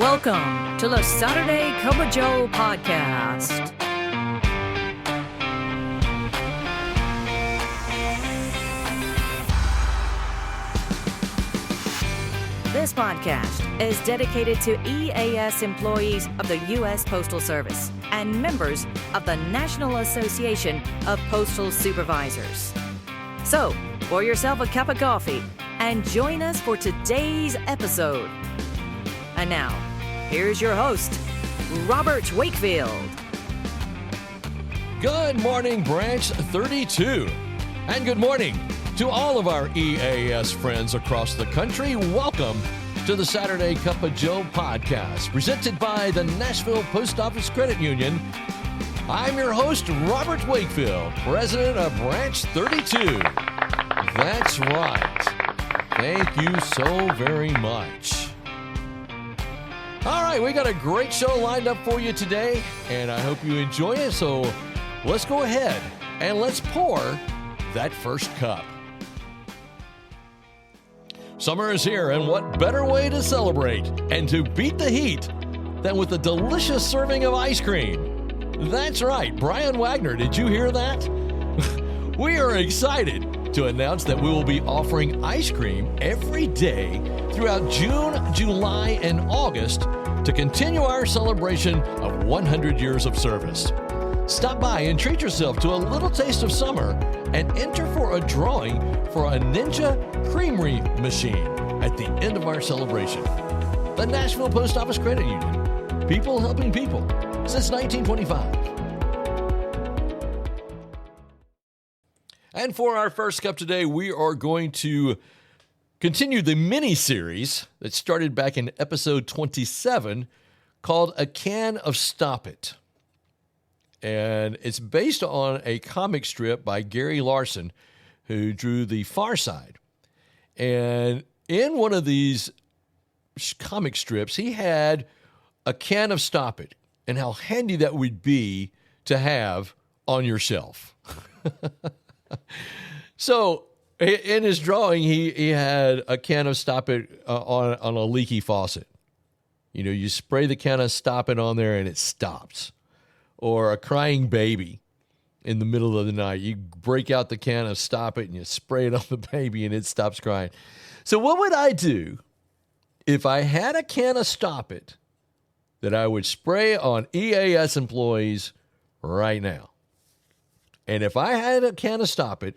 Welcome to the Saturday Cup of Joe podcast. This podcast is dedicated to EAS employees of the U.S. Postal Service and members of the National Association of Postal Supervisors. So, pour yourself a cup of coffee and join us for today's episode. And now, here's your host, Robert Wakefield. Good morning, Branch 32. And good morning to all of our EAS friends across the country. Welcome to the Saturday Cup of Joe podcast, presented by the Nashville Post Office Credit Union. I'm your host, Robert Wakefield, president of Branch 32. That's right. Thank you so very much. All right, we got a great show lined up for you today, and I hope you enjoy it. So let's go ahead and let's pour that first cup. Summer is here, and what better way to celebrate and to beat the heat than with a delicious serving of ice cream? That's right, Brian Wagner, did you hear that? We are excited to announce that we will be offering ice cream every day throughout June, July, and August to continue our celebration of 100 years of service. Stop by and treat yourself to a little taste of summer and enter for a drawing for a Ninja Creamery machine at the end of our celebration. The Nashville Post Office Credit Union, people helping people since 1925. And for our first cup today, we are going to continue the mini-series that started back in episode 27 called A Can of Stoppit. And it's based on a comic strip by Gary Larson, who drew The Far Side. And in one of these comic strips, he had a can of Stoppit, and how handy that would be to have on your shelf. So in his drawing, he had a can of Stoppit on a leaky faucet. You know, you spray the can of Stoppit on there and it stops. Or a crying baby in the middle of the night. You break out the can of Stoppit and you spray it on the baby and it stops crying. So what would I do if I had a can of Stoppit that I would spray on EAS employees right now? And if I had a can of Stoppit,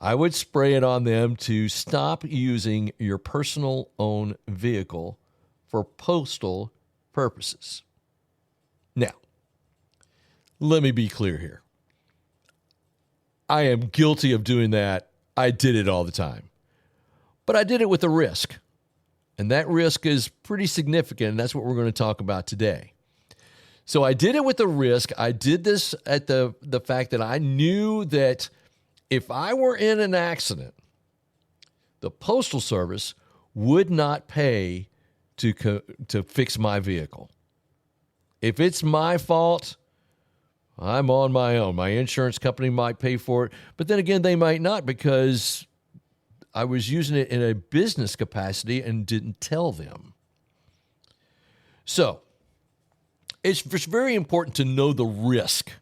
I would spray it on them to stop using your personal own vehicle for postal purposes. Now, let me be clear here. I am guilty of doing that. I did it all the time. But I did it with a risk. And that risk is pretty significant, and that's what we're going to talk about today. So I did it with a risk. I did this at the fact that I knew that if I were in an accident, the Postal Service would not pay to fix my vehicle. If it's my fault, I'm on my own. My insurance company might pay for it, but then again, they might not because I was using it in a business capacity and didn't tell them. So it's very important to know the risk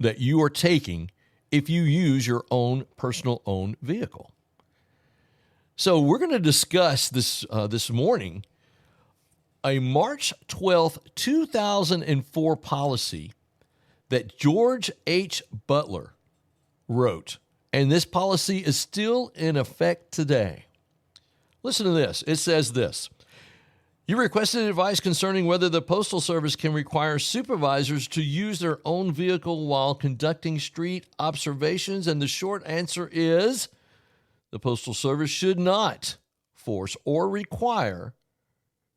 that you are taking if you use your own personal owned vehicle. So we're going to discuss this morning a March 12th, 2004 policy that George H. Butler wrote, and this policy is still in effect today. Listen to this. It says this: you requested advice concerning whether the Postal Service can require supervisors to use their own vehicle while conducting street observations, and the short answer is the Postal Service should not force or require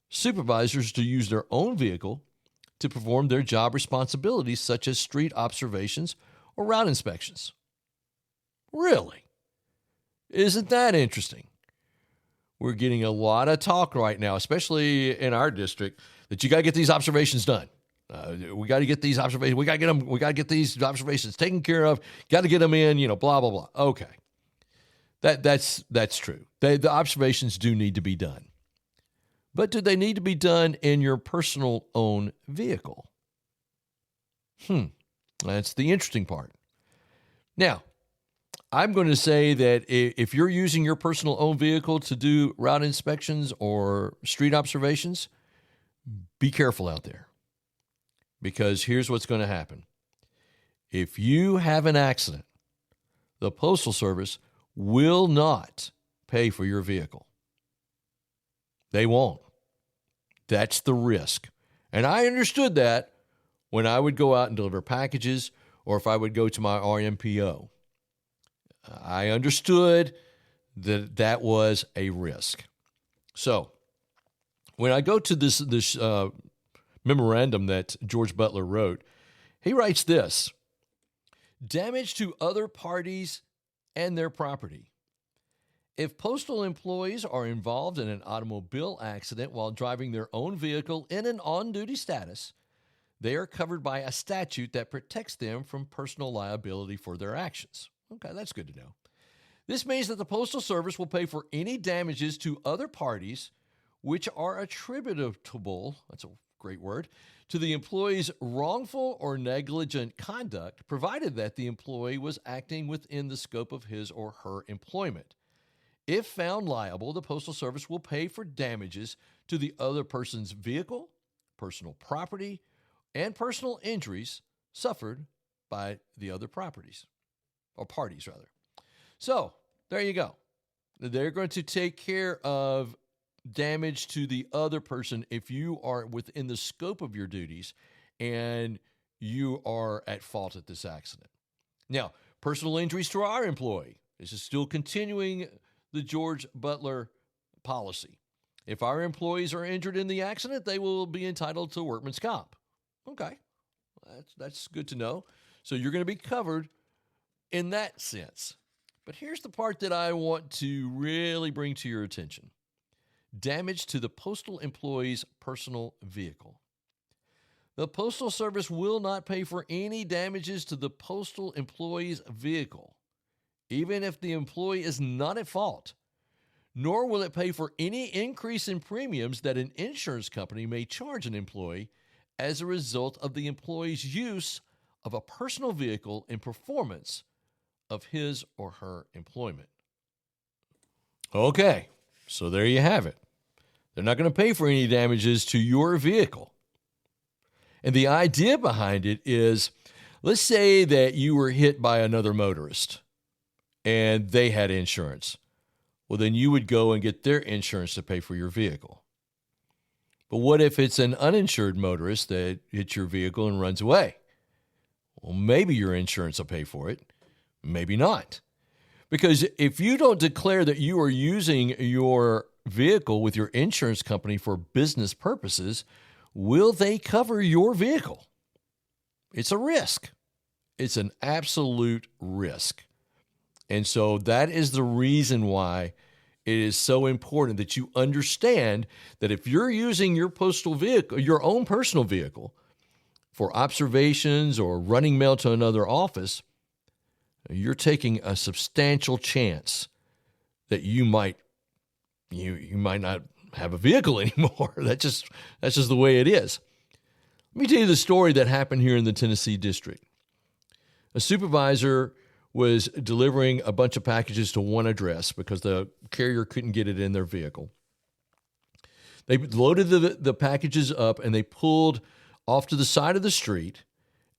supervisors to use their own vehicle to perform their job responsibilities such as street observations or route inspections. Really? Isn't that interesting? We're getting a lot of talk right now, especially in our district, that you got to get these observations done. We got to get these observations. We got to get them. We got to get these observations taken care of. Got to get them in. Blah blah blah. Okay, that's true. The observations do need to be done, But do they need to be done in your personal own vehicle? That's the interesting part. Now, I'm going to say that if you're using your personal own vehicle to do route inspections or street observations, be careful out there. Because here's what's going to happen. If you have an accident, the Postal Service will not pay for your vehicle. They won't. That's the risk. And I understood that when I would go out and deliver packages or if I would go to my RMPO. I understood that that was a risk. So when I go to this memorandum that George Butler wrote, he writes this: damage to other parties and their property. If postal employees are involved in an automobile accident while driving their own vehicle in an on-duty status, they are covered by a statute that protects them from personal liability for their actions. Okay, that's good to know. This means that the Postal Service will pay for any damages to other parties which are attributable, that's a great word, to the employee's wrongful or negligent conduct, provided that the employee was acting within the scope of his or her employment. If found liable, the Postal Service will pay for damages to the other person's vehicle, personal property, and personal injuries suffered by the other parties. So, there you go. They're going to take care of damage to the other person if you are within the scope of your duties and you are at fault at this accident. Now, personal injuries to our employee. This is still continuing the George Butler policy. If our employees are injured in the accident, they will be entitled to workman's comp. Okay, that's good to know. So you're going to be covered in that sense. But here's the part that I want to really bring to your attention. Damage to the postal employee's personal vehicle. The Postal Service will not pay for any damages to the postal employee's vehicle, even if the employee is not at fault, nor will it pay for any increase in premiums that an insurance company may charge an employee as a result of the employee's use of a personal vehicle in performance of his or her employment. Okay, so there you have it. They're not going to pay for any damages to your vehicle. And the idea behind it is, let's say that you were hit by another motorist and they had insurance. Well, then you would go and get their insurance to pay for your vehicle. But what if it's an uninsured motorist that hits your vehicle and runs away? Well, maybe your insurance will pay for it. Maybe not. Because if you don't declare that you are using your vehicle with your insurance company for business purposes, will they cover your vehicle? It's a risk. It's an absolute risk. And so that is the reason why it is so important that you understand that if you're using your postal vehicle, your own personal vehicle, for observations or running mail to another office, you're taking a substantial chance that you might not have a vehicle anymore. That's just the way it is. Let me tell you the story that happened here in the Tennessee district. A supervisor was delivering a bunch of packages to one address because the carrier couldn't get it in their vehicle. They loaded the packages up and they pulled off to the side of the street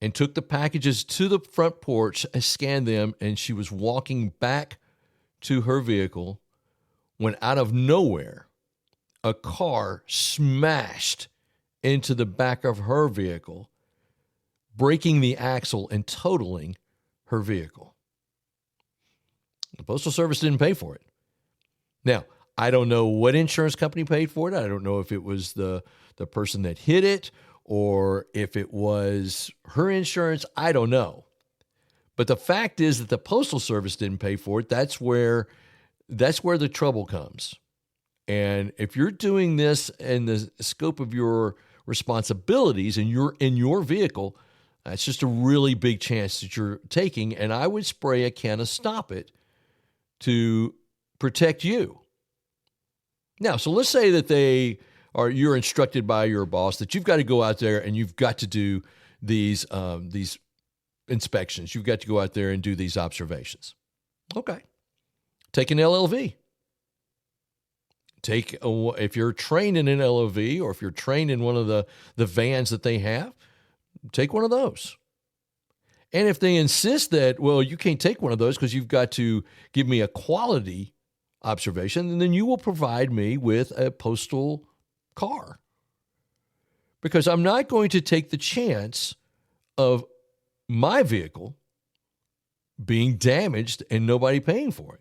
and took the packages to the front porch and scanned them, and she was walking back to her vehicle when out of nowhere, a car smashed into the back of her vehicle, breaking the axle and totaling her vehicle. The Postal Service didn't pay for it. Now, I don't know what insurance company paid for it. I don't know if it was the person that hit it or if it was her insurance. I don't know. But the fact is that the Postal Service didn't pay for it. That's where the trouble comes. And if you're doing this in the scope of your responsibilities and you're in your vehicle, that's just a really big chance that you're taking. And I would spray a Can of Stoppit to protect you. Now, so let's say that they or you're instructed by your boss that you've got to go out there and you've got to do these inspections. You've got to go out there and do these observations. Okay. Take an LLV. If you're trained in an LLV, or if you're trained in one of the vans that they have, take one of those. And if they insist that, well, you can't take one of those because you've got to give me a quality observation, then you will provide me with a postal car. Because I'm not going to take the chance of my vehicle being damaged and nobody paying for it.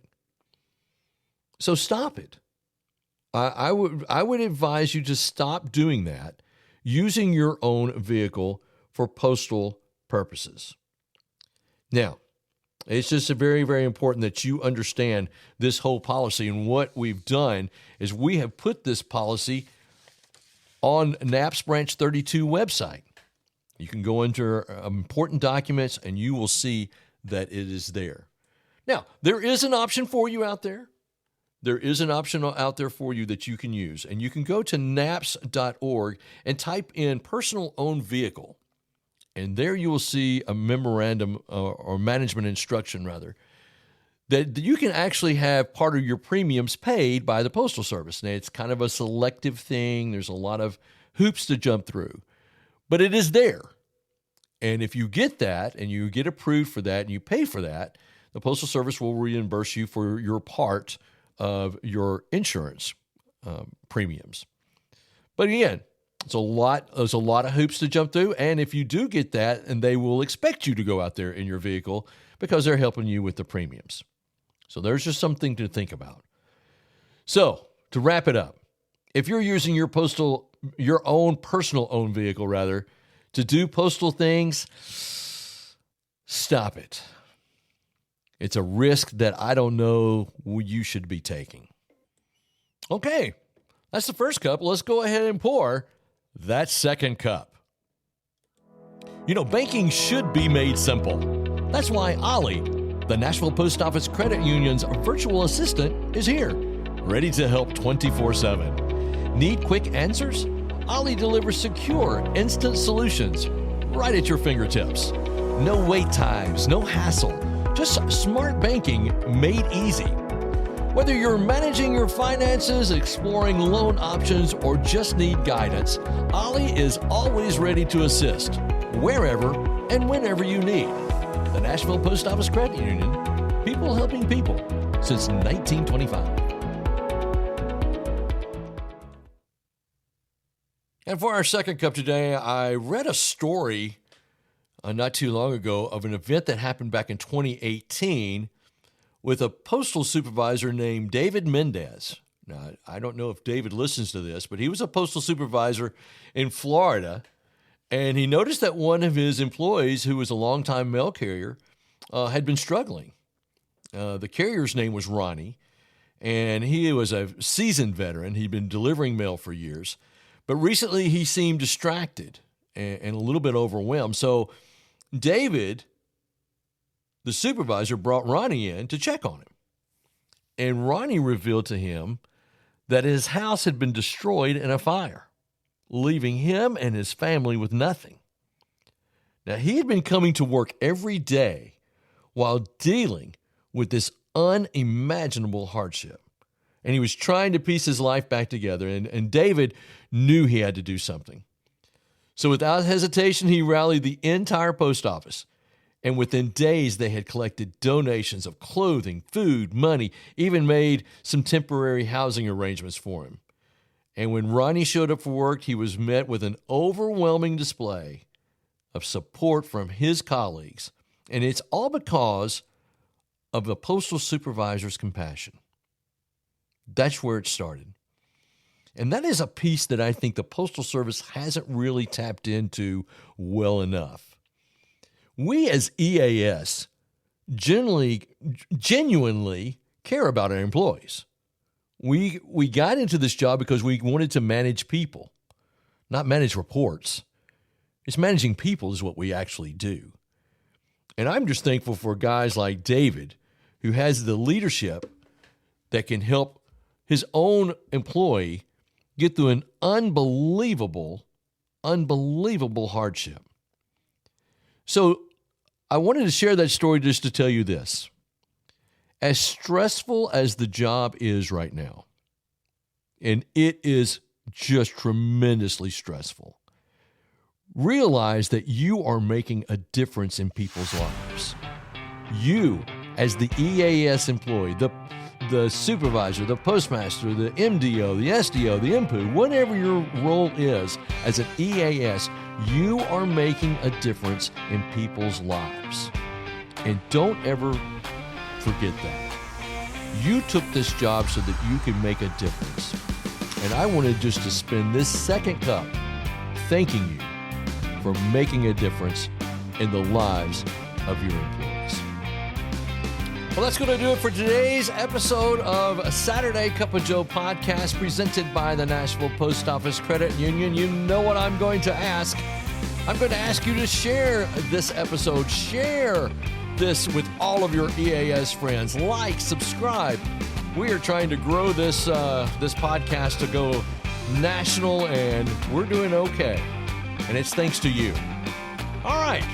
So stop it. I would advise you to stop doing that, using your own vehicle for postal purposes. Now, it's just very, very important that you understand this whole policy. And what we've done is we have put this policy on NAP's Branch 32 website. You can go into important documents and you will see that it is there. Now, there is an option for you out there. There is an option out there for you that you can use. And you can go to naps.org and type in personal owned vehicle. And there you will see a memorandum or management instruction, rather, that you can actually have part of your premiums paid by the Postal Service. Now, it's kind of a selective thing. There's a lot of hoops to jump through. But it is there. And if you get that and you get approved for that and you pay for that, the Postal Service will reimburse you for your part of your insurance premiums. But again, there's a lot of hoops to jump through. And if you do get that, and they will expect you to go out there in your vehicle because they're helping you with the premiums. So there's just something to think about. So to wrap it up, if you're using your own personal owned vehicle, rather, to do postal things, stop it. It's a risk that I don't know you should be taking. Okay, that's the first cup. Let's go ahead and pour that second cup. You know, banking should be made simple. That's why Ollie, the Nashville Post Office Credit Union's virtual assistant, is here, ready to help 24/7. Need quick answers? Ollie delivers secure, instant solutions right at your fingertips. No wait times, no hassle, just smart banking made easy. Whether you're managing your finances, exploring loan options, or just need guidance, Ollie is always ready to assist, wherever and whenever you need. The Nashville Post Office Credit Union, people helping people since 1925. And for our second cup today, I read a story not too long ago of an event that happened back in 2018 with a postal supervisor named David Mendez. Now, I don't know if David listens to this, but he was a postal supervisor in Florida, and he noticed that one of his employees, who was a longtime mail carrier, had been struggling. The carrier's name was Ronnie, and he was a seasoned veteran. He'd been delivering mail for years, but recently he seemed distracted and a little bit overwhelmed. So David, the supervisor, brought Ronnie in to check on him. And Ronnie revealed to him that his house had been destroyed in a fire, leaving him and his family with nothing. Now, he had been coming to work every day while dealing with this unimaginable hardship. And he was trying to piece his life back together. And David knew he had to do something. So without hesitation, he rallied the entire post office. And within days, they had collected donations of clothing, food, money, even made some temporary housing arrangements for him. And when Ronnie showed up for work, he was met with an overwhelming display of support from his colleagues. And it's all because of the postal supervisor's compassion. That's where it started. And that is a piece that I think the Postal Service hasn't really tapped into well enough. We as EAS genuinely care about our employees. We got into this job because we wanted to manage people, not manage reports. It's managing people is what we actually do. And I'm just thankful for guys like David, who has the leadership that can help his own employee get through an unbelievable hardship. So I wanted to share that story just to tell you this. As stressful as the job is right now, and it is just tremendously stressful, realize that you are making a difference in people's lives. You, as the EAS employee, the supervisor, the postmaster, the MDO, the SDO, the MPO, whatever your role is as an EAS, you are making a difference in people's lives. And don't ever forget that. You took this job so that you could make a difference. And I wanted just to spend this second cup thanking you for making a difference in the lives of your employees. Well, that's going to do it for today's episode of Saturday Cup of Joe podcast presented by the Nashville Post Office Credit Union. You know what I'm going to ask. I'm going to ask you to share this episode. Share this with all of your EAS friends. Like, subscribe. We are trying to grow this podcast to go national, and we're doing okay. And it's thanks to you. All right.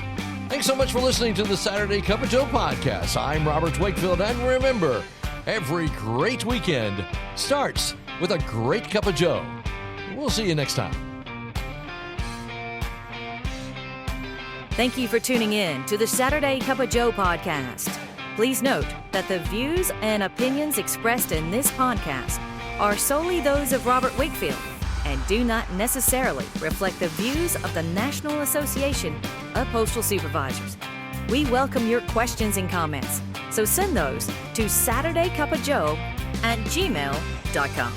Thanks so much for listening to the Saturday Cup of Joe podcast. I'm Robert Wakefield, and remember, every great weekend starts with a great cup of Joe. We'll see you next time. Thank you for tuning in to the Saturday Cup of Joe podcast. Please note that the views and opinions expressed in this podcast are solely those of Robert Wakefield and do not necessarily reflect the views of the National Association of Postal Supervisors. We welcome your questions and comments, so send those to SaturdayCupOfJoe@gmail.com.